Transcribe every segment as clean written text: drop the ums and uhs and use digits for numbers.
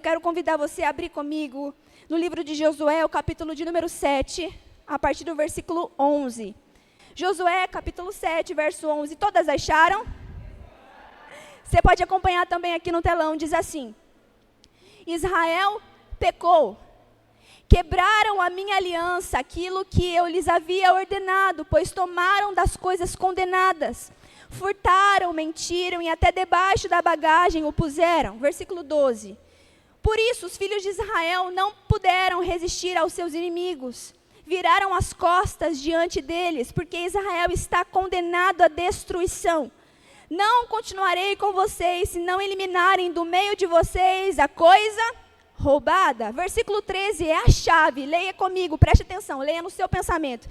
Quero convidar você a abrir comigo no livro de Josué, o capítulo de número 7, a partir do versículo 11. Josué, capítulo 7, verso 11. Todas acharam? Você pode acompanhar também aqui no telão, diz assim: Israel pecou, quebraram a minha aliança, aquilo que eu lhes havia ordenado, pois tomaram das coisas condenadas, furtaram, mentiram e até debaixo da bagagem o puseram. Versículo 12. Por isso, os filhos de Israel não puderam resistir aos seus inimigos. Viraram as costas diante deles, porque Israel está condenado à destruição. Não continuarei com vocês, se não eliminarem do meio de vocês a coisa roubada. Versículo 13 é a chave. Leia comigo, preste atenção, leia no seu pensamento.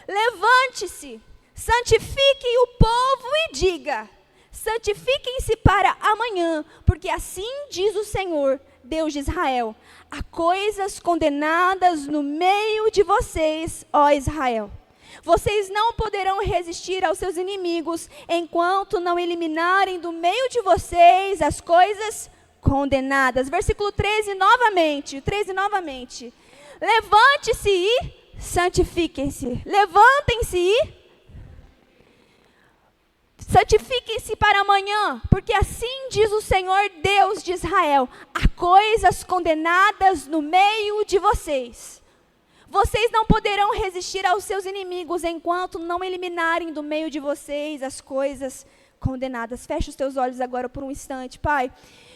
Levante-se, santifique o povo e diga: santifiquem-se para amanhã, porque assim diz o Senhor, Deus de Israel: há coisas condenadas no meio de vocês, ó Israel. Vocês não poderão resistir aos seus inimigos, enquanto não eliminarem do meio de vocês as coisas condenadas. Versículo 13 novamente. Levante-se e santifiquem-se. Levantem-se e santifiquem-se para amanhã, porque assim diz o Senhor Deus de Israel: há coisas condenadas no meio de vocês. Vocês não poderão resistir aos seus inimigos enquanto não eliminarem do meio de vocês as coisas condenadas. Feche os teus olhos agora por um instante, Pai.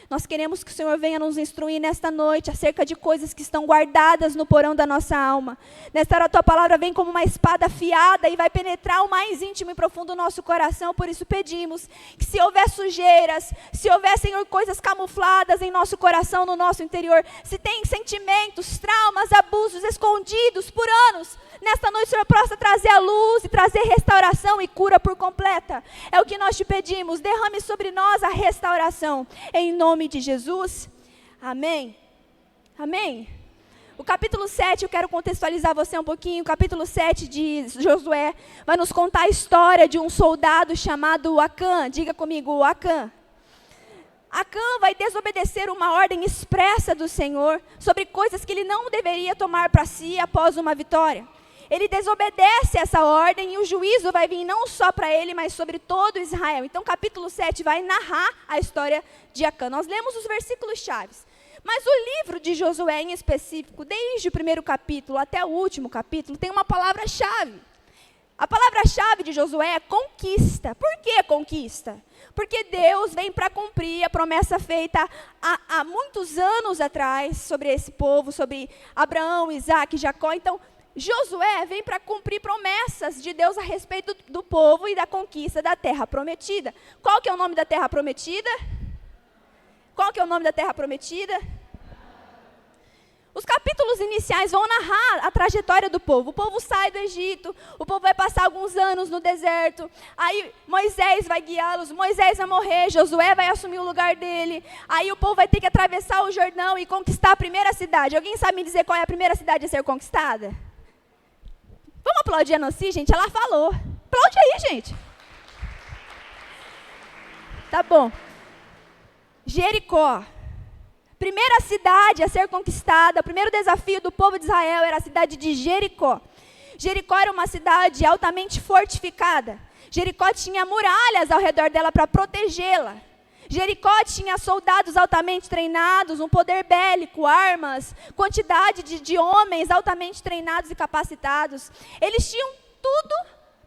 Nós queremos que o Senhor venha nos instruir nesta noite acerca de coisas que estão guardadas no porão da nossa alma. Nesta hora a Tua palavra vem como uma espada afiada e vai penetrar o mais íntimo e profundo do nosso coração. Por isso pedimos que, se houver sujeiras, se houver, Senhor, coisas camufladas em nosso coração, no nosso interior, se tem sentimentos, traumas, abusos escondidos por anos, nesta noite o Senhor possa trazer a luz e trazer restauração e cura por completa. É o que nós te pedimos. Derrame sobre nós a restauração, em nome de Jesus. Amém. Amém. O capítulo 7, eu quero contextualizar você um pouquinho. O capítulo 7 de Josué vai nos contar a história de um soldado chamado Acã. Diga comigo, Acã. Acã vai desobedecer uma ordem expressa do Senhor sobre coisas que ele não deveria tomar para si após uma vitória. Ele desobedece essa ordem e o juízo vai vir não só para ele, mas sobre todo Israel. Então, capítulo 7 vai narrar a história de Acã. Nós lemos os versículos chaves. Mas o livro de Josué em específico, desde o primeiro capítulo até o último capítulo, tem uma palavra-chave. A palavra-chave de Josué é conquista. Por que conquista? Porque Deus vem para cumprir a promessa feita há muitos anos atrás sobre esse povo, sobre Abraão, Isaac e Jacó. Então, Josué vem para cumprir promessas de Deus a respeito do povo e da conquista da terra prometida. Qual que é o nome da terra prometida? Qual que é o nome da terra prometida? Os capítulos iniciais vão narrar a trajetória do povo. O povo sai do Egito, o povo vai passar alguns anos no deserto, aí Moisés vai guiá-los, Moisés vai morrer, Josué vai assumir o lugar dele, aí o povo vai ter que atravessar o Jordão e conquistar a primeira cidade. Alguém sabe me dizer qual é a primeira cidade a ser conquistada? Vamos aplaudir a Nancy, gente? Ela falou. Aplaude aí, gente. Tá bom. Jericó. Primeira cidade a ser conquistada, o primeiro desafio do povo de Israel era a cidade de Jericó. Jericó era uma cidade altamente fortificada. Jericó tinha muralhas ao redor dela para protegê-la. Jericó tinha soldados altamente treinados, um poder bélico, armas, quantidade de homens altamente treinados e capacitados. Eles tinham tudo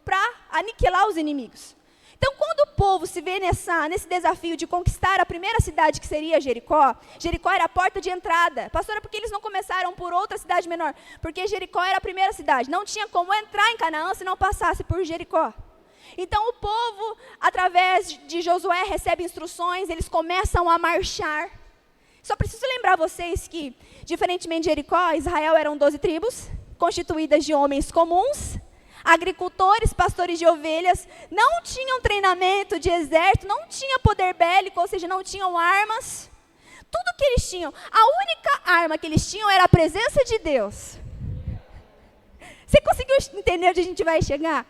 para aniquilar os inimigos. Então, quando o povo se vê nesse desafio de conquistar a primeira cidade, que seria Jericó, Jericó era a porta de entrada. Pastora, por que eles não começaram por outra cidade menor? Porque Jericó era a primeira cidade. Não tinha como entrar em Canaã se não passasse por Jericó. Então, o povo, através de Josué, recebe instruções, eles começam a marchar. Só preciso lembrar vocês que, diferentemente de Jericó, Israel eram 12 tribos, constituídas de homens comuns, agricultores, pastores de ovelhas, não tinham treinamento de exército, não tinham poder bélico, ou seja, não tinham armas. Tudo que eles tinham, a única arma que eles tinham era a presença de Deus. Você conseguiu entender onde a gente vai chegar?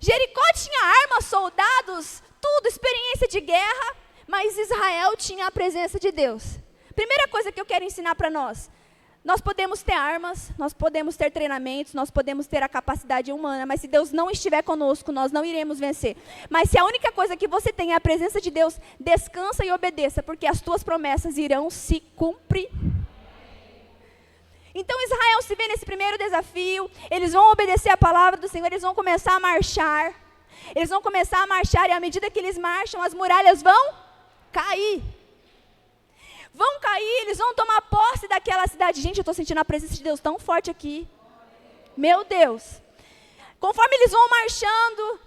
Jericó tinha armas, soldados, tudo, experiência de guerra, mas Israel tinha a presença de Deus. Primeira coisa que eu quero ensinar para nós. Nós podemos ter armas, nós podemos ter treinamentos, nós podemos ter a capacidade humana, mas se Deus não estiver conosco, nós não iremos vencer. Mas se a única coisa que você tem é a presença de Deus, descansa e obedeça, porque as tuas promessas irão se cumprir. Então Israel se vê nesse primeiro desafio, eles vão obedecer a palavra do Senhor, eles vão começar a marchar. Eles vão começar a marchar e à medida que eles marcham, as muralhas vão cair. Vão cair, eles vão tomar posse daquela cidade. Gente, eu estou sentindo a presença de Deus tão forte aqui. Meu Deus. Conforme eles vão marchando,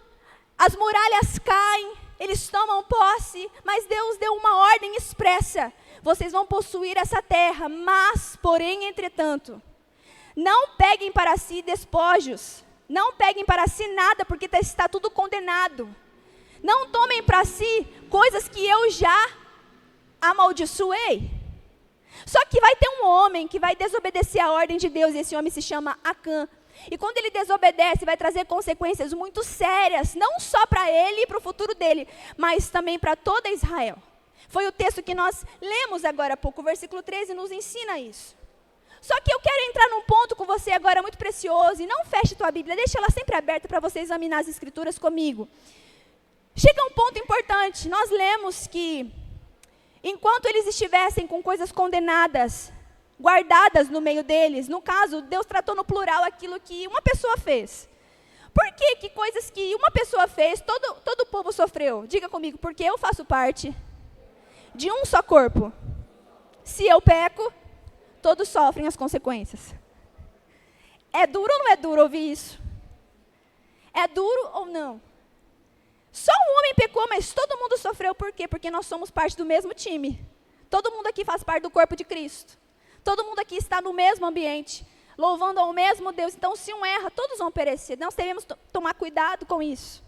as muralhas caem, eles tomam posse, mas Deus deu uma ordem expressa. Vocês vão possuir essa terra, mas, porém, entretanto, não peguem para si despojos. Não peguem para si nada, porque está tudo condenado. Não tomem para si coisas que eu já amaldiçoei. Só que vai ter um homem que vai desobedecer a ordem de Deus, e esse homem se chama Acã. E quando ele desobedece, vai trazer consequências muito sérias, não só para ele e para o futuro dele, mas também para toda Israel. Foi o texto que nós lemos agora há pouco, o versículo 13 nos ensina isso. Só que eu quero entrar num ponto com você agora muito precioso, e não feche tua Bíblia, deixa ela sempre aberta para você examinar as Escrituras comigo. Chega um ponto importante, nós lemos que enquanto eles estivessem com coisas condenadas, guardadas no meio deles, no caso, Deus tratou no plural aquilo que uma pessoa fez. Por que coisas que uma pessoa fez, todo o povo sofreu? Diga comigo, porque eu faço parte de um só corpo. Se eu peco, todos sofrem as consequências. É duro ou não é duro ouvir isso? É duro ou não? Só um homem pecou, mas todo mundo sofreu. Por quê? Porque nós somos parte do mesmo time. Todo mundo aqui faz parte do corpo de Cristo. Todo mundo aqui está no mesmo ambiente, louvando ao mesmo Deus. Então, se um erra, todos vão perecer. Nós devemos tomar cuidado com isso.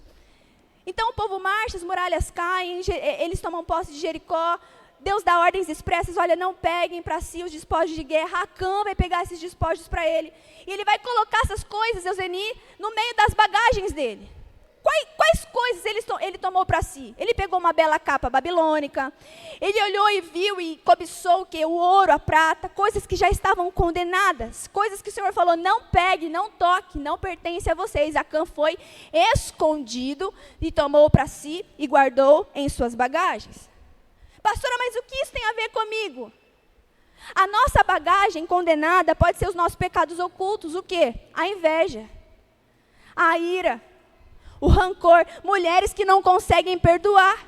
Então, o povo marcha, as muralhas caem, eles tomam posse de Jericó. Deus dá ordens expressas, olha, não peguem para si os despojos de guerra. Acã vai pegar esses despojos para ele. E ele vai colocar essas coisas, Euseni, no meio das bagagens dele. Quais coisas ele tomou para si? Ele pegou uma bela capa babilônica, ele olhou e viu e cobiçou o quê? O ouro, a prata, coisas que já estavam condenadas, coisas que o Senhor falou, não pegue, não toque, não pertence a vocês. Acã foi escondido e tomou para si e guardou em suas bagagens. Pastora, mas o que isso tem a ver comigo? A nossa bagagem condenada pode ser os nossos pecados ocultos, o quê? A inveja, a ira, o rancor, mulheres que não conseguem perdoar,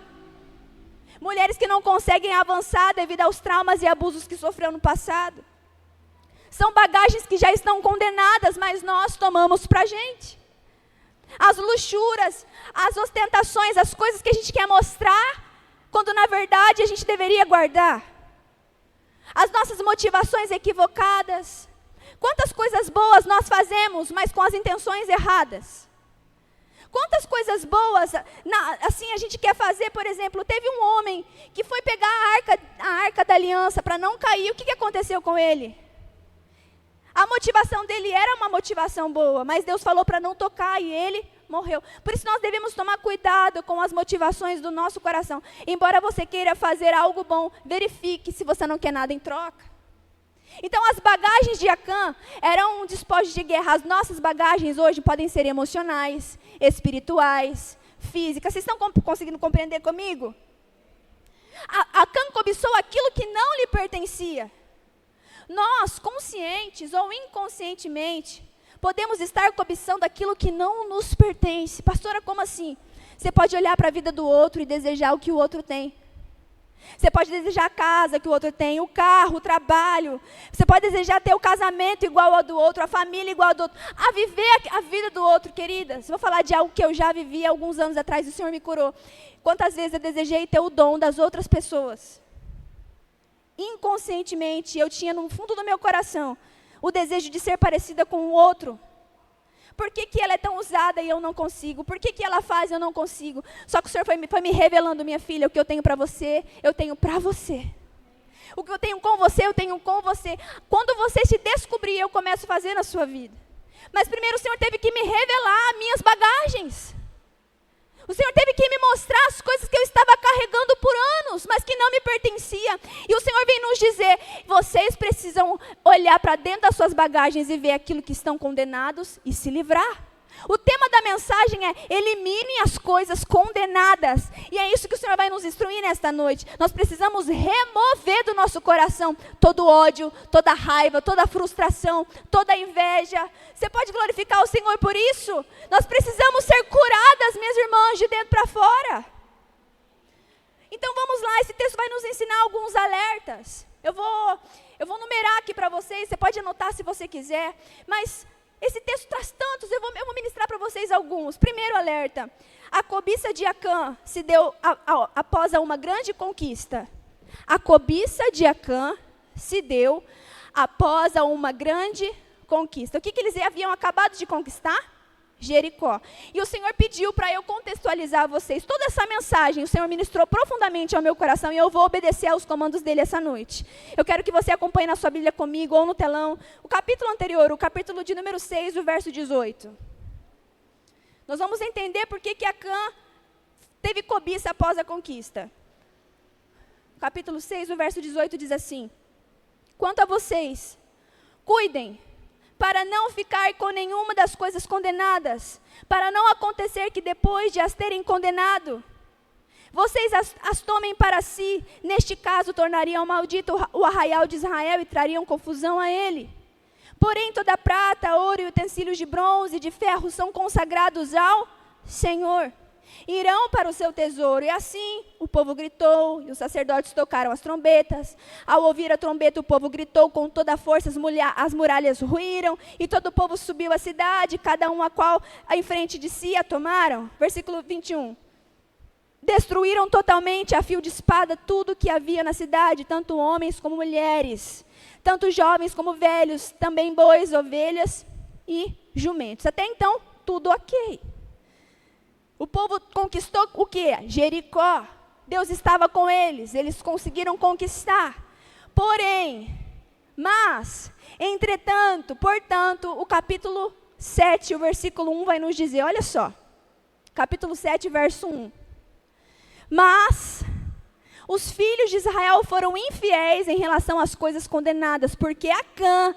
mulheres que não conseguem avançar devido aos traumas e abusos que sofreu no passado. São bagagens que já estão condenadas, mas nós tomamos para a gente. As luxúrias, as ostentações, as coisas que a gente quer mostrar, quando na verdade a gente deveria guardar. As nossas motivações equivocadas. Quantas coisas boas nós fazemos, mas com as intenções erradas. Quantas coisas boas, assim a gente quer fazer, por exemplo, teve um homem que foi pegar a arca da aliança para não cair, o que aconteceu com ele? A motivação dele era uma motivação boa, mas Deus falou para não tocar e ele morreu. Por isso nós devemos tomar cuidado com as motivações do nosso coração. Embora você queira fazer algo bom, verifique se você não quer nada em troca. Então as bagagens de Acã eram um despojo de guerra. As nossas bagagens hoje podem ser emocionais, espirituais, físicas. Vocês estão conseguindo compreender comigo? Acã cobiçou aquilo que não lhe pertencia. Nós, conscientes ou inconscientemente, podemos estar cobiçando aquilo que não nos pertence. Pastora, como assim? Você pode olhar para a vida do outro e desejar o que o outro tem. Você pode desejar a casa que o outro tem, o carro, o trabalho. Você pode desejar ter o casamento igual ao do outro, a família igual ao do outro. A viver a vida do outro, queridas. Vou falar de algo que eu já vivi alguns anos atrás, o Senhor me curou. Quantas vezes eu desejei ter o dom das outras pessoas? Inconscientemente, eu tinha no fundo do meu coração o desejo de ser parecida com o outro. Por que ela é tão usada e eu não consigo? Por que ela faz e eu não consigo? Só que o Senhor foi me revelando, minha filha, o que eu tenho para você, eu tenho para você. O que eu tenho com você, eu tenho com você. Quando você se descobrir, eu começo a fazer na sua vida. Mas primeiro o Senhor teve que me revelar minhas bagagens. O Senhor teve que me mostrar as coisas que eu estava carregando por anos, mas que não me pertencia. E o Senhor vem nos dizer, vocês precisam olhar para dentro das suas bagagens e ver aquilo que estão condenados e se livrar. O tema da mensagem é, eliminem as coisas condenadas. E é isso que o Senhor vai nos instruir nesta noite. Nós precisamos remover do nosso coração todo ódio, toda raiva, toda frustração, toda inveja. Você pode glorificar o Senhor por isso? Nós precisamos ser curadas, minhas irmãs, de dentro para fora. Então vamos lá, esse texto vai nos ensinar alguns alertas. Eu vou numerar aqui para vocês, você pode anotar se você quiser, mas esse texto traz tantos, eu vou ministrar para vocês alguns. Primeiro alerta, a cobiça de Acã se deu após uma grande conquista. A cobiça de Acã se deu após uma grande conquista. O que eles haviam acabado de conquistar? Jericó. E o Senhor pediu para eu contextualizar vocês. Toda essa mensagem o Senhor ministrou profundamente ao meu coração e eu vou obedecer aos comandos dele essa noite. Eu quero que você acompanhe na sua Bíblia comigo ou no telão. O capítulo anterior, o capítulo de número 6, o verso 18. Nós vamos entender por que Acã teve cobiça após a conquista. Capítulo 6, o verso 18 diz assim: quanto a vocês, cuidem para não ficar com nenhuma das coisas condenadas, para não acontecer que depois de as terem condenado, vocês as tomem para si. Neste caso, tornariam maldito o arraial de Israel e trariam confusão a ele. Porém, toda prata, ouro e utensílios de bronze e de ferro são consagrados ao Senhor. Irão para o seu tesouro. E assim o povo gritou, e os sacerdotes tocaram as trombetas. Ao ouvir a trombeta, o povo gritou com toda a força, as muralhas ruíram, e todo o povo subiu à cidade, cada um a qual em frente de si a tomaram. Versículo 21. Destruíram totalmente a fio de espada tudo que havia na cidade, tanto homens como mulheres, tanto jovens como velhos, também bois, ovelhas e jumentos. Até então, tudo ok. O povo conquistou o quê? Jericó. Deus estava com eles conseguiram conquistar. Porém, mas, entretanto, portanto, o capítulo 7, o versículo 1 vai nos dizer, olha só. Capítulo 7, verso 1. Mas os filhos de Israel foram infiéis em relação às coisas condenadas, porque Acã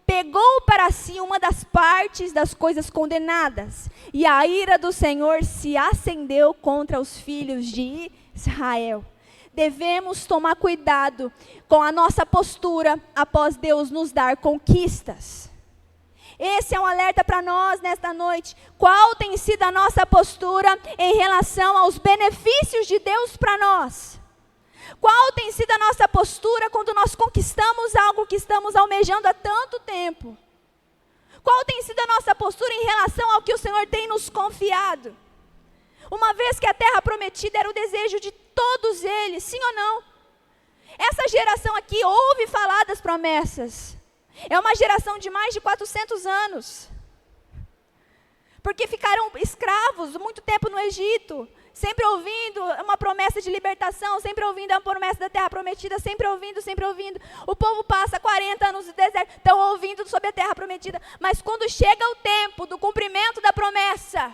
pegou para si uma das partes das coisas condenadas, e a ira do Senhor se acendeu contra os filhos de Israel. Devemos tomar cuidado com a nossa postura após Deus nos dar conquistas. Esse é um alerta para nós nesta noite. Qual tem sido a nossa postura em relação aos benefícios de Deus para nós? Qual tem sido a nossa postura quando nós conquistamos algo que estamos almejando há tanto tempo? Qual tem sido a nossa postura em relação ao que o Senhor tem nos confiado? Uma vez que a terra prometida era o desejo de todos eles, sim ou não? Essa geração aqui ouve falar das promessas. É uma geração de mais de 400 anos. Porque ficaram escravos muito tempo no Egito, sempre ouvindo uma promessa de libertação, sempre ouvindo a promessa da terra prometida, sempre ouvindo. O povo passa 40 anos no deserto, estão ouvindo sobre a terra prometida, mas quando chega o tempo do cumprimento da promessa,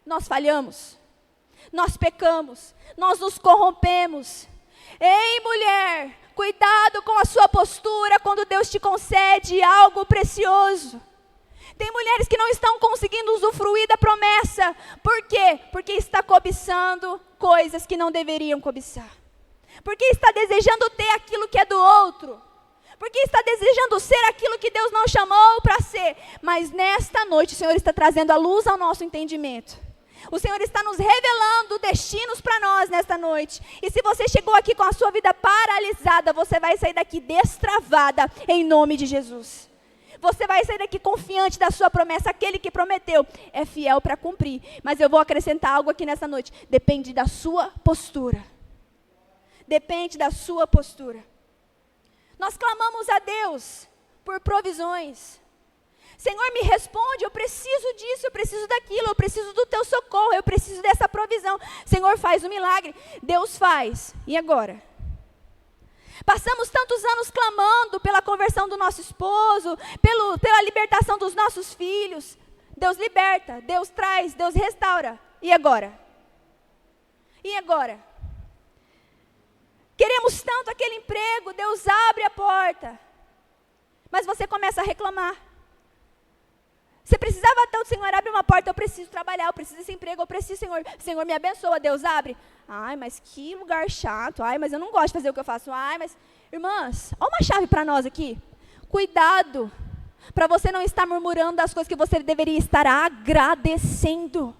nós falhamos, nós pecamos, nós nos corrompemos. Ei, mulher, cuidado com a sua postura quando Deus te concede algo precioso. Tem mulheres que não estão conseguindo usufruir da promessa. Por quê? Porque está cobiçando coisas que não deveriam cobiçar. Porque está desejando ter aquilo que é do outro. Porque está desejando ser aquilo que Deus não chamou para ser. Mas nesta noite o Senhor está trazendo a luz ao nosso entendimento. O Senhor está nos revelando destinos para nós nesta noite. E se você chegou aqui com a sua vida paralisada, você vai sair daqui destravada em nome de Jesus. Você vai sair daqui confiante da sua promessa. Aquele que prometeu é fiel para cumprir. Mas eu vou acrescentar algo aqui nessa noite. Depende da sua postura. Depende da sua postura. Nós clamamos a Deus por provisões. Senhor, me responde, eu preciso disso, eu preciso daquilo, eu preciso do teu socorro, eu preciso dessa provisão. Senhor, faz o milagre. Deus faz. E agora? Passamos tantos anos clamando pela conversão do nosso esposo, pela libertação dos nossos filhos. Deus liberta, Deus traz, Deus restaura. E agora? E agora? Queremos tanto aquele emprego, Deus abre a porta. Mas você começa a reclamar. Você precisava tanto, Senhor, abre uma porta, eu preciso trabalhar, eu preciso desse emprego, eu preciso, Senhor, me abençoa, Deus abre. Ai, mas que lugar chato, ai, mas eu não gosto de fazer o que eu faço, ai, mas... Irmãs, olha uma chave para nós aqui. Cuidado, para você não estar murmurando das coisas que você deveria estar agradecendo.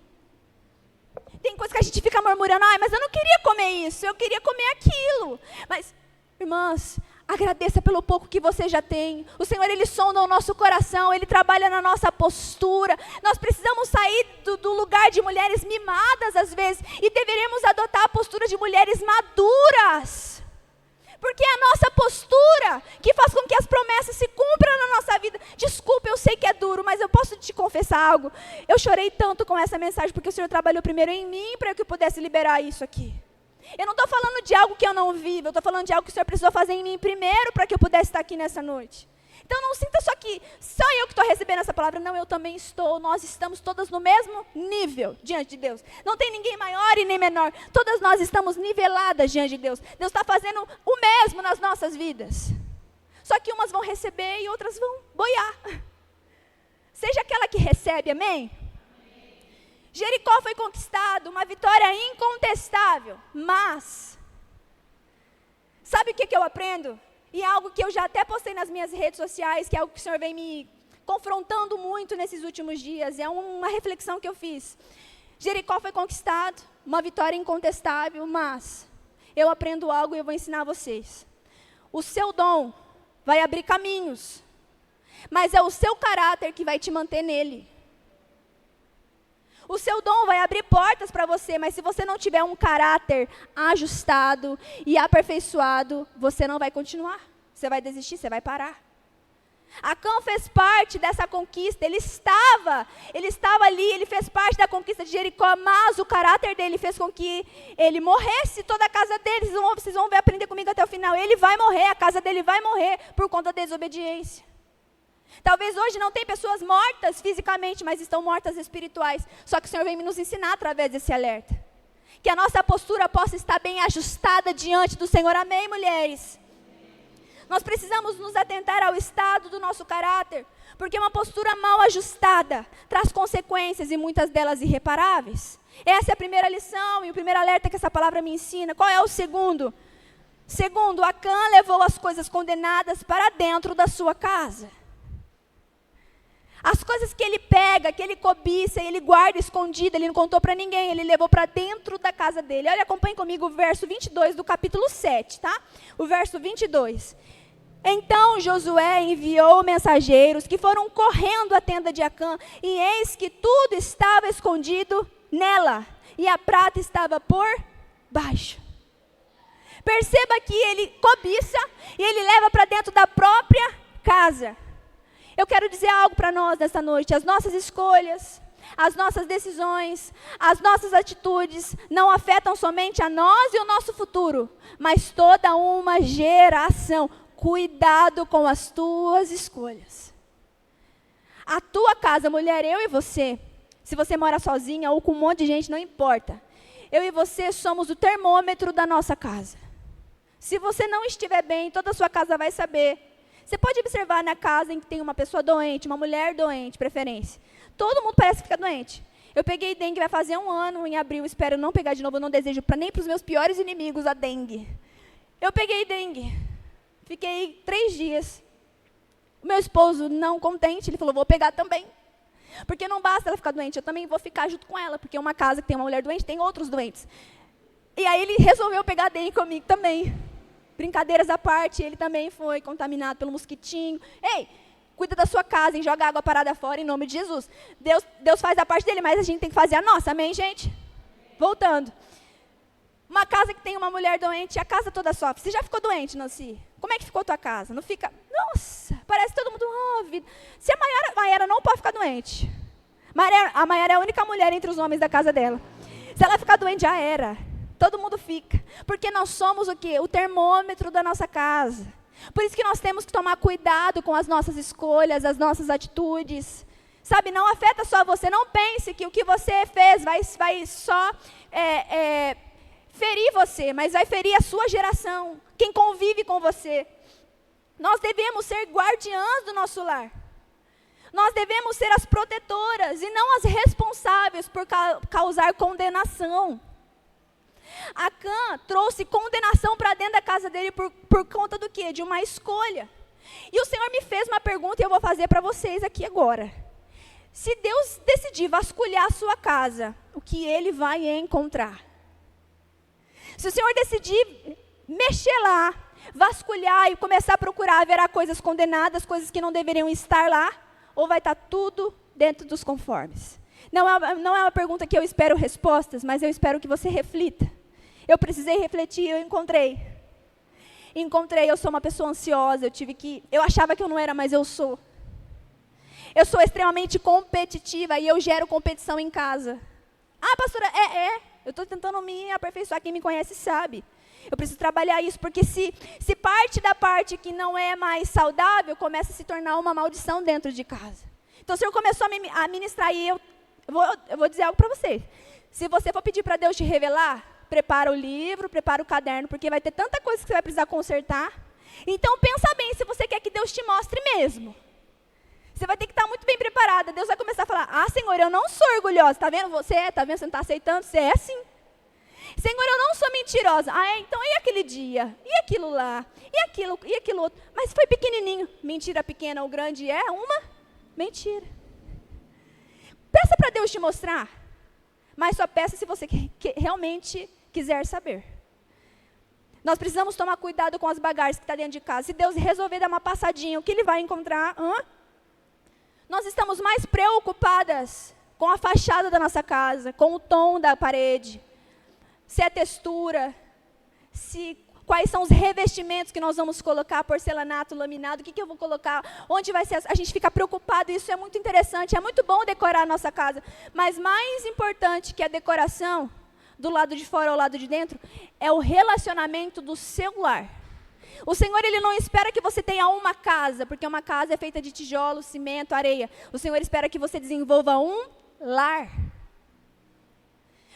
Tem coisa que a gente fica murmurando, ai, mas eu não queria comer isso, eu queria comer aquilo. Mas, irmãs, agradeça pelo pouco que você já tem. O Senhor, Ele sonda o nosso coração, Ele trabalha na nossa postura. Nós precisamos sair do lugar de mulheres mimadas às vezes e deveríamos adotar a postura de mulheres maduras. Porque é a nossa postura que faz com que as promessas se cumpram na nossa vida. Desculpa, eu sei que é duro, mas eu posso te confessar algo. Eu chorei tanto com essa mensagem porque o Senhor trabalhou primeiro em mim para que eu pudesse liberar isso aqui. Eu não estou falando de algo que eu não vivo, eu estou falando de algo que o Senhor precisou fazer em mim primeiro para que eu pudesse estar aqui nessa noite. Então não sinta só que só eu que estou recebendo essa palavra, não, eu também estou, nós estamos todas no mesmo nível diante de Deus. Não tem ninguém maior e nem menor, todas nós estamos niveladas diante de Deus. Deus está fazendo o mesmo nas nossas vidas. Só que umas vão receber e outras vão boiar. Seja aquela que recebe, amém? Jericó foi conquistado, uma vitória incontestável, mas, sabe o que eu aprendo? E é algo que eu já até postei nas minhas redes sociais, que é algo que o Senhor vem me confrontando muito nesses últimos dias, é uma reflexão que eu fiz. Jericó foi conquistado, uma vitória incontestável, mas eu aprendo algo e eu vou ensinar a vocês. O seu dom vai abrir caminhos, mas é o seu caráter que vai te manter nele. O seu dom vai abrir portas para você, mas se você não tiver um caráter ajustado e aperfeiçoado, você não vai continuar. Você vai desistir, você vai parar. Acã fez parte dessa conquista, ele estava ali, ele fez parte da conquista de Jericó, mas o caráter dele fez com que ele morresse, toda a casa dele, vocês vão ver, aprender comigo até o final, ele vai morrer, a casa dele vai morrer por conta da desobediência. Talvez hoje não tem pessoas mortas fisicamente, mas estão mortas espirituais. Só que o Senhor vem nos ensinar através desse alerta. Que a nossa postura possa estar bem ajustada diante do Senhor. Amém, mulheres? Nós precisamos nos atentar ao estado do nosso caráter. Porque uma postura mal ajustada traz consequências e muitas delas irreparáveis. Essa é a primeira lição e o primeiro alerta que essa palavra me ensina. Qual é o segundo? Segundo, Acã levou as coisas condenadas para dentro da sua casa. As coisas que ele pega, que ele cobiça, ele guarda escondido, ele não contou para ninguém, ele levou para dentro da casa dele. Olha, acompanhe comigo o verso 22 do capítulo 7, tá? O verso 22. Então Josué enviou mensageiros que foram correndo à tenda de Acã, e eis que tudo estava escondido nela, e a prata estava por baixo. Perceba que ele cobiça e ele leva para dentro da própria casa. Eu quero dizer algo para nós nessa noite. As nossas escolhas, as nossas decisões, as nossas atitudes não afetam somente a nós e o nosso futuro, mas toda uma geração. Cuidado com as tuas escolhas. A tua casa, mulher, eu e você, se você mora sozinha ou com um monte de gente, não importa. Eu e você somos o termômetro da nossa casa. Se você não estiver bem, toda a sua casa vai saber. Você pode observar na casa em que tem uma pessoa doente, uma mulher doente, preferência. Todo mundo parece ficar doente. Eu peguei dengue, vai fazer 1 ano em abril, espero não pegar de novo, eu não desejo nem para os meus piores inimigos a dengue. Eu peguei dengue, fiquei 3 dias. O meu esposo, não contente, ele falou, vou pegar também. Porque não basta ela ficar doente, eu também vou ficar junto com ela, porque uma casa que tem uma mulher doente, tem outros doentes. E aí ele resolveu pegar dengue comigo também. Brincadeiras à parte, ele também foi contaminado pelo mosquitinho. Ei, cuida da sua casa, hein? Joga água parada fora em nome de Jesus. Deus faz a parte dele, mas a gente tem que fazer a nossa, amém, gente? Voltando. Uma casa que tem uma mulher doente, a casa toda sofre. Você já ficou doente, Nancy? Como é que ficou a tua casa? Não fica... Nossa, parece todo mundo... vida. Se a Maiara não pode ficar doente. A Maiara é a única mulher entre os homens da casa dela. Se ela ficar doente, já era. Todo mundo fica. Porque nós somos o quê? O termômetro da nossa casa. Por isso que nós temos que tomar cuidado com as nossas escolhas, as nossas atitudes. Sabe, não afeta só você. Não pense que o que você fez vai só ferir você, mas vai ferir a sua geração, quem convive com você. Nós devemos ser guardiãs do nosso lar. Nós devemos ser as protetoras e não as responsáveis por causar condenação. Acã trouxe condenação para dentro da casa dele por conta do quê? De uma escolha. E o Senhor me fez uma pergunta e eu vou fazer para vocês aqui agora. Se Deus decidir vasculhar a sua casa, o que Ele vai encontrar? Se o Senhor decidir mexer lá, vasculhar e começar a procurar, haverá coisas condenadas, coisas que não deveriam estar lá, ou vai estar tudo dentro dos conformes? Não é uma pergunta que eu espero respostas, mas eu espero que você reflita. Eu precisei refletir, eu encontrei, eu sou uma pessoa ansiosa, eu achava que eu não era, mas eu sou. Eu sou extremamente competitiva e eu gero competição em casa. Ah, pastora, eu estou tentando me aperfeiçoar, quem me conhece sabe. Eu preciso trabalhar isso, porque se parte da parte que não é mais saudável, começa a se tornar uma maldição dentro de casa. Então o Senhor começou a ministrar, e eu vou dizer algo para você. Se você for pedir para Deus te revelar, prepara o livro, prepara o caderno, porque vai ter tanta coisa que você vai precisar consertar. Então pensa bem se você quer que Deus te mostre mesmo. Você vai ter que estar muito bem preparada. Deus vai começar a falar, Senhor, eu não sou orgulhosa. Está vendo você? Está vendo? Você não está aceitando? Você é assim. Senhor, eu não sou mentirosa. Então e aquele dia? E aquilo lá? E aquilo outro? Mas foi pequenininho. Mentira pequena ou grande é uma mentira. Peça para Deus te mostrar. Mas só peça se você realmente quiser saber. Nós precisamos tomar cuidado com as bagagens que estão dentro de casa. Se Deus resolver dar uma passadinha, o que Ele vai encontrar? Nós estamos mais preocupadas com a fachada da nossa casa, com o tom da parede, se é textura, quais são os revestimentos que nós vamos colocar, porcelanato, laminado, o que eu vou colocar, onde vai ser, a gente fica preocupado, isso é muito interessante, é muito bom decorar a nossa casa, mas mais importante que a decoração, do lado de fora ao lado de dentro, é o relacionamento do seu lar. O Senhor, Ele não espera que você tenha uma casa, porque uma casa é feita de tijolo, cimento, areia. O Senhor espera que você desenvolva um lar.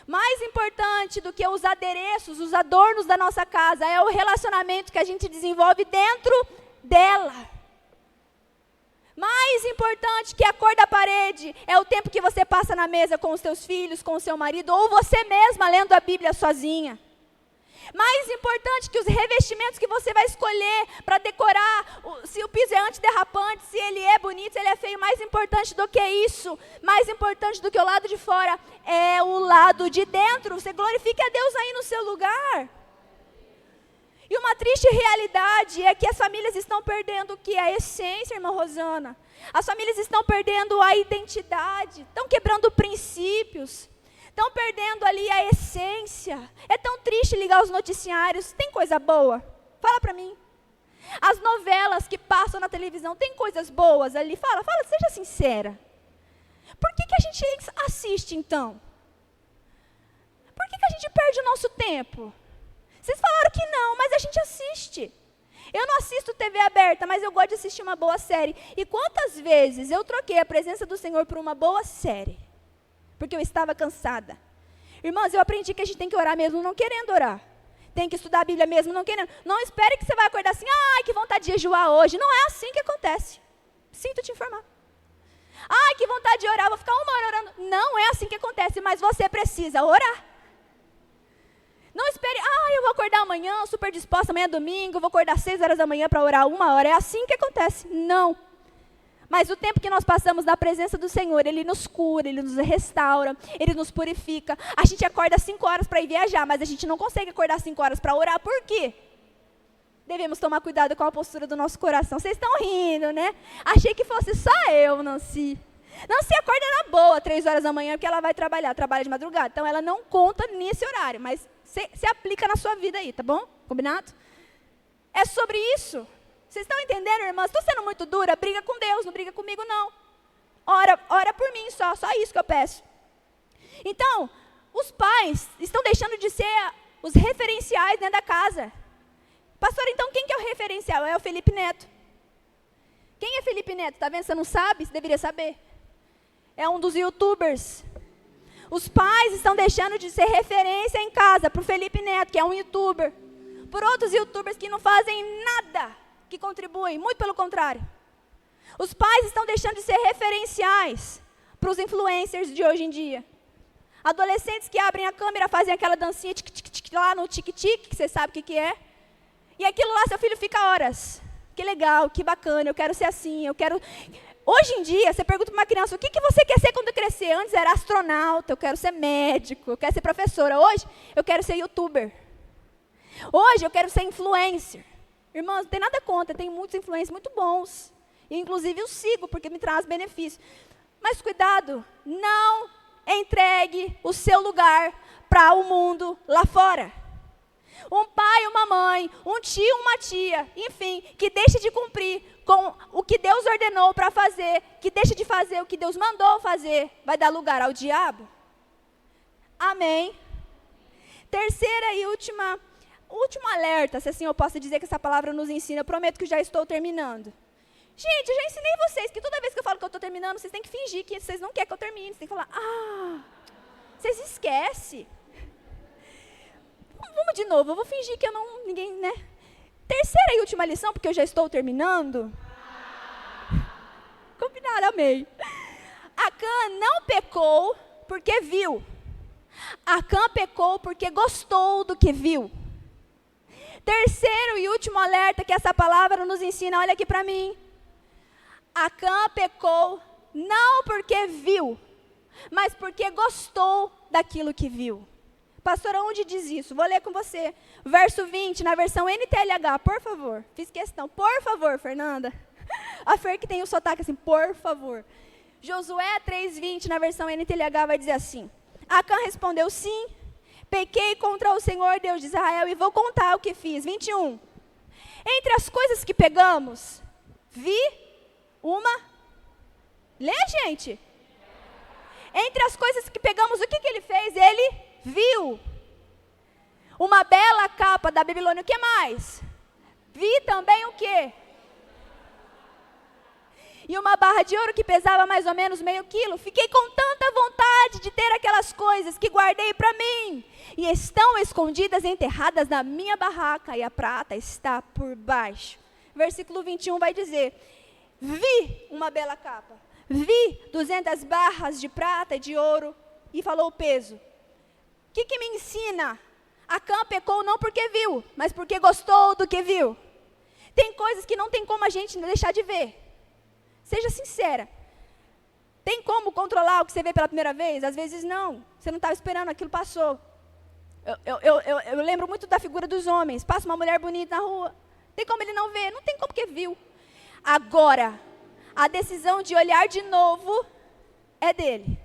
Mais importante do que os adereços, os adornos da nossa casa, é o relacionamento que a gente desenvolve dentro dela. Mais importante que a cor da parede, é o tempo que você passa na mesa com os seus filhos, com o seu marido, ou você mesma lendo a Bíblia sozinha. Mais importante que os revestimentos que você vai escolher para decorar, se o piso é antiderrapante, se ele é bonito, se ele é feio, mais importante do que isso, mais importante do que o lado de fora, é o lado de dentro. Você glorifique a Deus aí no seu lugar. E uma triste realidade é que as famílias estão perdendo o que? A essência, irmã Rosana. As famílias estão perdendo a identidade, estão quebrando princípios. Estão perdendo ali a essência. É tão triste ligar os noticiários. Tem coisa boa? Fala para mim. As novelas que passam na televisão, tem coisas boas ali? Fala, seja sincera. Por que a gente assiste então? Por que a gente perde o nosso tempo? Vocês falaram que não, mas a gente assiste. Eu não assisto TV aberta, mas eu gosto de assistir uma boa série. E quantas vezes eu troquei a presença do Senhor por uma boa série? Porque eu estava cansada. Irmãs, eu aprendi que a gente tem que orar mesmo não querendo orar. Tem que estudar a Bíblia mesmo não querendo. Não espere que você vai acordar assim, que vontade de jejuar hoje. Não é assim que acontece. Sinto te informar. Que vontade de orar, vou ficar 1 hora orando. Não é assim que acontece, mas você precisa orar. Não espere, eu vou acordar amanhã, super disposta, amanhã é domingo, vou acordar 6 horas da manhã para orar 1 hora. É assim que acontece. Não. Mas o tempo que nós passamos na presença do Senhor, Ele nos cura, Ele nos restaura, Ele nos purifica. A gente acorda 5 horas para ir viajar, mas a gente não consegue acordar 5 horas para orar. Por quê? Devemos tomar cuidado com a postura do nosso coração. Vocês estão rindo, né? Achei que fosse só eu, Nancy. Nancy acorda na boa, 3 horas da manhã, porque ela vai trabalhar de madrugada. Então, ela não conta nesse horário, mas se aplica na sua vida aí, tá bom? Combinado? É sobre isso. Vocês estão entendendo, irmãs? Estou sendo muito dura? Briga com Deus, não briga comigo, não. Ora por mim só isso que eu peço. Então, os pais estão deixando de ser os referenciais dentro da casa. Pastor, então quem que é o referencial? É o Felipe Neto. Quem é Felipe Neto? Está vendo? Você não sabe? Você deveria saber. É um dos youtubers. Os pais estão deixando de ser referência em casa para o Felipe Neto, que é um youtuber, por outros youtubers que não fazem nada que contribuem, muito pelo contrário. Os pais estão deixando de ser referenciais para os influencers de hoje em dia. Adolescentes que abrem a câmera, fazem aquela dancinha tic-tic-tic lá no tic-tic, que você sabe o que é. E aquilo lá, seu filho fica horas. Que legal, que bacana, eu quero ser assim, eu quero... Hoje em dia, você pergunta para uma criança, o que você quer ser quando crescer? Antes era astronauta, eu quero ser médico, eu quero ser professora. Hoje, eu quero ser youtuber. Hoje, eu quero ser influencer. Irmãos, não tem nada contra, tem muitos influencers muito bons. E, inclusive, eu sigo, porque me traz benefício. Mas cuidado, não entregue o seu lugar para o mundo lá fora. Um pai, uma mãe, um tio, uma tia, enfim, que deixe de cumprir com o que Deus ordenou para fazer, que deixe de fazer o que Deus mandou fazer, vai dar lugar ao diabo? Amém? Terceira e último alerta, se assim eu posso dizer que essa palavra nos ensina, eu prometo que já estou terminando. Gente, eu já ensinei vocês que toda vez que eu falo que eu estou terminando, vocês têm que fingir que vocês não querem que eu termine. Vocês têm que falar, vocês esquecem. Vamos de novo, eu vou fingir que ninguém, né? Terceira e última lição, porque eu já estou terminando. Combinado, amei. Acã não pecou porque viu. Acã pecou porque gostou do que viu. Terceiro e último alerta que essa palavra nos ensina, olha aqui para mim. Acã pecou não porque viu, mas porque gostou daquilo que viu. Pastora, onde diz isso? Vou ler com você. Verso 20, na versão NTLH, por favor. Fiz questão. Por favor, Fernanda. A Fer que tem o sotaque assim, por favor. Josué 3:20, na versão NTLH, vai dizer assim. Acã respondeu, sim, pequei contra o Senhor Deus de Israel e vou contar o que fiz. 21. Entre as coisas que pegamos, vi uma... Lê, gente. Entre as coisas que pegamos, o que ele fez? Ele viu uma bela capa da Babilônia. O que mais? Vi também o quê? E uma barra de ouro que pesava mais ou menos meio quilo. Fiquei com tanta vontade de ter aquelas coisas que guardei para mim. E estão escondidas e enterradas na minha barraca. E a prata está por baixo. Versículo 21 vai dizer. Vi uma bela capa. Vi 200 barras de prata e de ouro. E falou o peso. O que me ensina? Acã pecou não porque viu, mas porque gostou do que viu. Tem coisas que não tem como a gente deixar de ver. Seja sincera. Tem como controlar o que você vê pela primeira vez? Às vezes não. Você não estava esperando, aquilo passou. Eu lembro muito da figura dos homens. Passa uma mulher bonita na rua. Tem como ele não ver? Não tem como que viu. Agora, a decisão de olhar de novo é dele.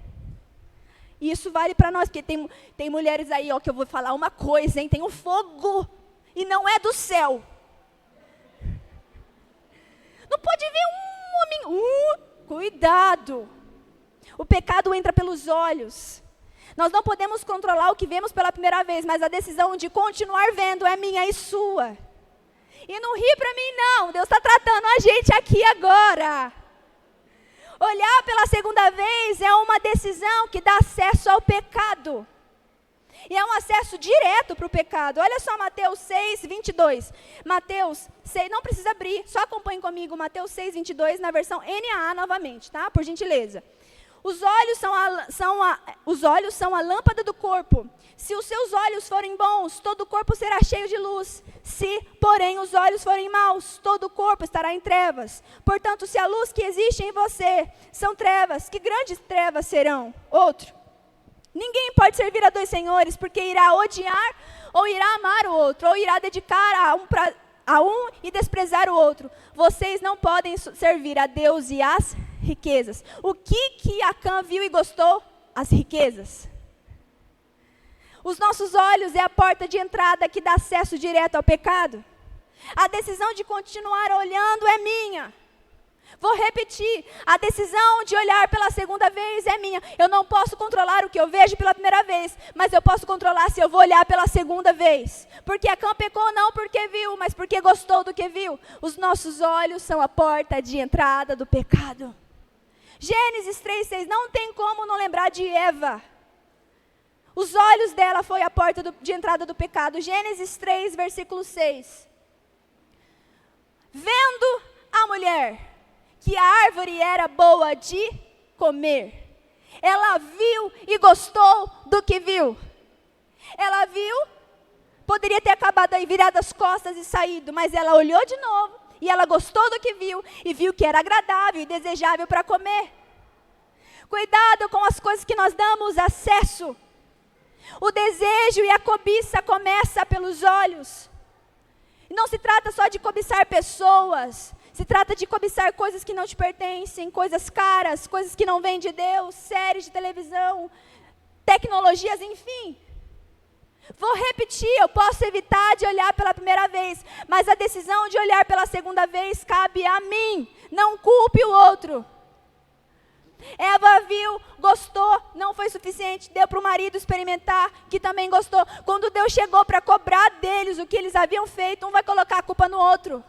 E isso vale para nós, porque tem mulheres aí, ó, que eu vou falar uma coisa, hein? Tem um fogo e não é do céu. Não pode ver um homem. Cuidado. O pecado entra pelos olhos. Nós não podemos controlar o que vemos pela primeira vez, mas a decisão de continuar vendo é minha e sua. E não ri para mim, não. Deus está tratando a gente aqui agora. Olhar pela segunda vez é uma decisão que dá acesso ao pecado. E é um acesso direto para o pecado. Olha só Mateus 6:22. Mateus 6, não precisa abrir, só acompanhe comigo. Mateus 6:22 na versão NAA novamente, tá? Por gentileza. Os olhos são a lâmpada do corpo. Se os seus olhos forem bons, todo o corpo será cheio de luz. Se, porém, os olhos forem maus, todo o corpo estará em trevas. Portanto, se a luz que existe em você são trevas, que grandes trevas serão? Outro. Ninguém pode servir a dois senhores, porque irá odiar ou irá amar o outro, ou irá dedicar a um e desprezar o outro. Vocês não podem servir a Deus e às riquezas. O que Acã viu e gostou? As riquezas. Os nossos olhos é a porta de entrada que dá acesso direto ao pecado. A decisão de continuar olhando é minha. Vou repetir, a decisão de olhar pela segunda vez é minha. Eu não posso controlar o que eu vejo pela primeira vez, mas eu posso controlar se eu vou olhar pela segunda vez. Porque Acã pecou não porque viu, mas porque gostou do que viu. Os nossos olhos são a porta de entrada do pecado. Gênesis 3:6, não tem como não lembrar de Eva. Os olhos dela foi a porta de entrada do pecado. Gênesis 3, versículo 6. Vendo a mulher que a árvore era boa de comer, ela viu e gostou do que viu. Ela viu, poderia ter acabado aí, virado as costas e saído, mas ela olhou de novo e ela gostou do que viu e viu que era agradável e desejável para comer. Cuidado com as coisas que nós damos acesso. O desejo e a cobiça começa pelos olhos. E não se trata só de cobiçar pessoas, se trata de cobiçar coisas que não te pertencem, coisas caras, coisas que não vêm de Deus, séries de televisão, tecnologias, enfim. Vou repetir, eu posso evitar de olhar pela primeira vez, mas a decisão de olhar pela segunda vez cabe a mim, não culpe o outro. Eva viu, gostou, não foi suficiente, deu para o marido experimentar, que também gostou. Quando Deus chegou para cobrar deles o que eles haviam feito, um vai colocar a culpa no outro.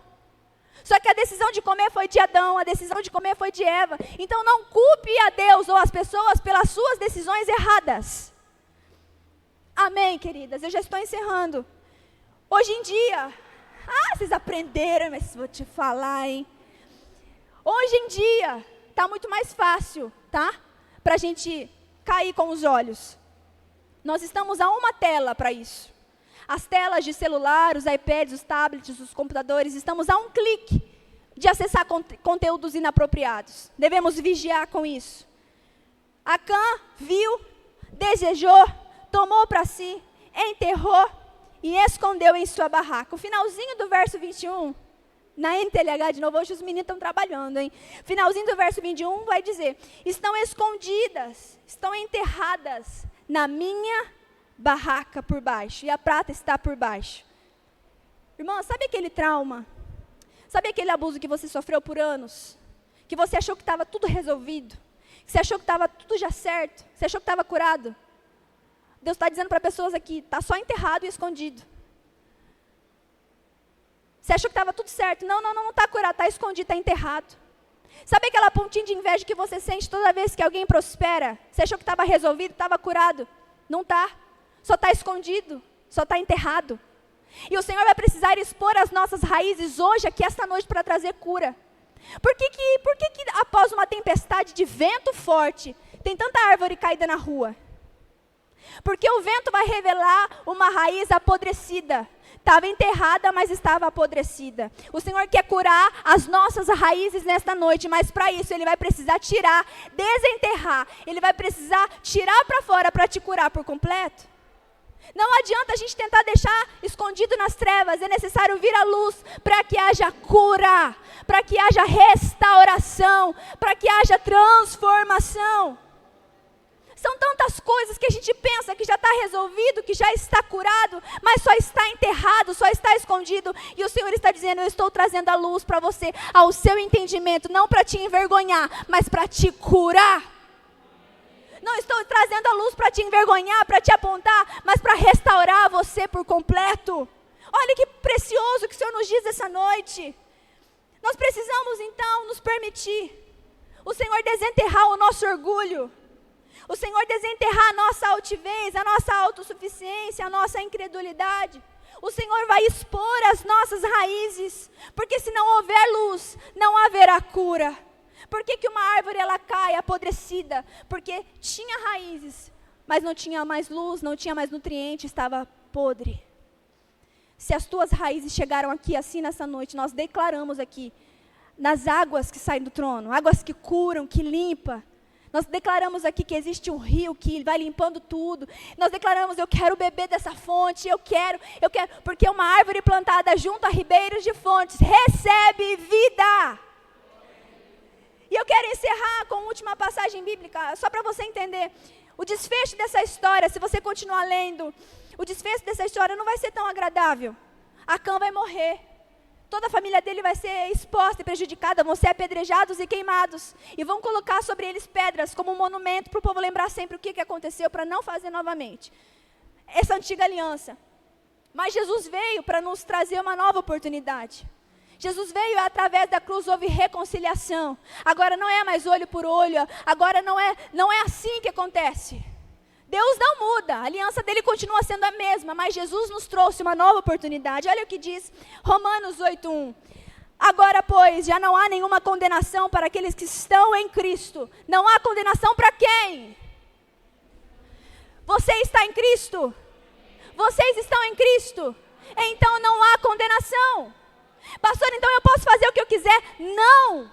Só que a decisão de comer foi de Adão, a decisão de comer foi de Eva. Então não culpe a Deus ou as pessoas pelas suas decisões erradas. Amém, queridas? Eu já estou encerrando. Hoje em dia, vocês aprenderam, mas vou te falar, hein? Hoje em dia, está muito mais fácil, tá? Para a gente cair com os olhos. Nós estamos a uma tela para isso. As telas de celular, os iPads, os tablets, os computadores, estamos a um clique de acessar conteúdos inapropriados. Devemos vigiar com isso. Acã viu, desejou, tomou para si, enterrou e escondeu em sua barraca. O finalzinho do verso 21, na NTLH de novo, hoje os meninos estão trabalhando, hein? Finalzinho do verso 21 vai dizer: estão escondidas, estão enterradas na minha barraca por baixo, e a prata está por baixo. Irmã, sabe aquele trauma? Sabe aquele abuso que você sofreu por anos? Que você achou que estava tudo resolvido? Que você achou que estava tudo já certo? Que você achou que estava curado? Deus está dizendo para pessoas aqui, está só enterrado e escondido. Você achou que estava tudo certo? Não está curado, está escondido, está enterrado. Sabe aquela pontinha de inveja que você sente toda vez que alguém prospera? Você achou que estava resolvido, estava curado? Não está. Só está escondido, só está enterrado. E o Senhor vai precisar expor as nossas raízes hoje, aqui, esta noite, para trazer cura. Por que após uma tempestade de vento forte, tem tanta árvore caída na rua? Porque o vento vai revelar uma raiz apodrecida. Estava enterrada, mas estava apodrecida. O Senhor quer curar as nossas raízes nesta noite, mas para isso Ele vai precisar tirar, desenterrar. Ele vai precisar tirar para fora para te curar por completo. Não adianta a gente tentar deixar escondido nas trevas, é necessário vir à luz para que haja cura, para que haja restauração, para que haja transformação. São tantas coisas que a gente pensa que já está resolvido, que já está curado, mas só está enterrado, só está escondido. E o Senhor está dizendo: eu estou trazendo a luz para você, ao seu entendimento, não para te envergonhar, mas para te curar. Não estou trazendo a luz para te envergonhar, para te apontar, mas para restaurar você por completo. Olha que precioso que o Senhor nos diz essa noite. Nós precisamos então nos permitir o Senhor desenterrar o nosso orgulho. O Senhor desenterrar a nossa altivez, a nossa autossuficiência, a nossa incredulidade. O Senhor vai expor as nossas raízes, porque se não houver luz, não haverá cura. Por que uma árvore ela cai apodrecida? Porque tinha raízes, mas não tinha mais luz, não tinha mais nutriente, estava podre. Se as tuas raízes chegaram aqui assim nessa noite, nós declaramos aqui, nas águas que saem do trono, águas que curam, que limpam. Nós declaramos aqui que existe um rio que vai limpando tudo. Nós declaramos: eu quero beber dessa fonte, eu quero, porque uma árvore plantada junto a ribeiros de fontes recebe vida. E eu quero encerrar com a última passagem bíblica, só para você entender. O desfecho dessa história, se você continuar lendo, o desfecho dessa história não vai ser tão agradável. Acã vai morrer. Toda a família dele vai ser exposta e prejudicada, vão ser apedrejados e queimados. E vão colocar sobre eles pedras como um monumento para o povo lembrar sempre o que aconteceu, para não fazer novamente essa antiga aliança. Mas Jesus veio para nos trazer uma nova oportunidade. Jesus veio, através da cruz houve reconciliação. Agora não é mais olho por olho, agora não é assim que acontece. Deus não muda, a aliança dele continua sendo a mesma, mas Jesus nos trouxe uma nova oportunidade. Olha o que diz Romanos 8:1. Agora, pois, já não há nenhuma condenação para aqueles que estão em Cristo. Não há condenação para quem? Você está em Cristo? Vocês estão em Cristo? Então não há condenação. Pastor, então eu posso fazer o que eu quiser? Não.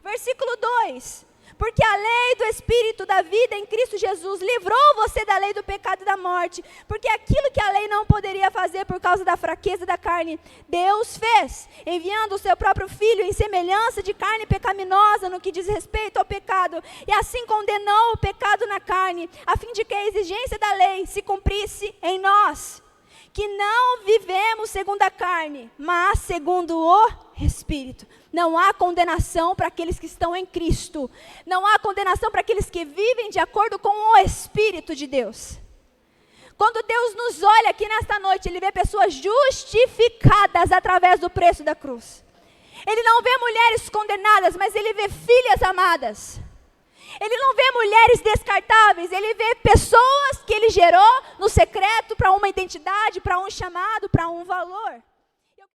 Versículo 2. Porque a lei do Espírito da vida em Cristo Jesus livrou você da lei do pecado e da morte. Porque aquilo que a lei não poderia fazer por causa da fraqueza da carne, Deus fez, enviando o seu próprio Filho em semelhança de carne pecaminosa no que diz respeito ao pecado. E assim condenou o pecado na carne, a fim de que a exigência da lei se cumprisse em nós, que não vivemos segundo a carne, mas segundo o Espírito. Não há condenação para aqueles que estão em Cristo. Não há condenação para aqueles que vivem de acordo com o Espírito de Deus. Quando Deus nos olha aqui nesta noite, Ele vê pessoas justificadas através do preço da cruz. Ele não vê mulheres condenadas, mas Ele vê filhas amadas. Ele não vê mulheres descartáveis, Ele vê pessoas que Ele gerou no secreto para uma identidade, para um chamado, para um valor.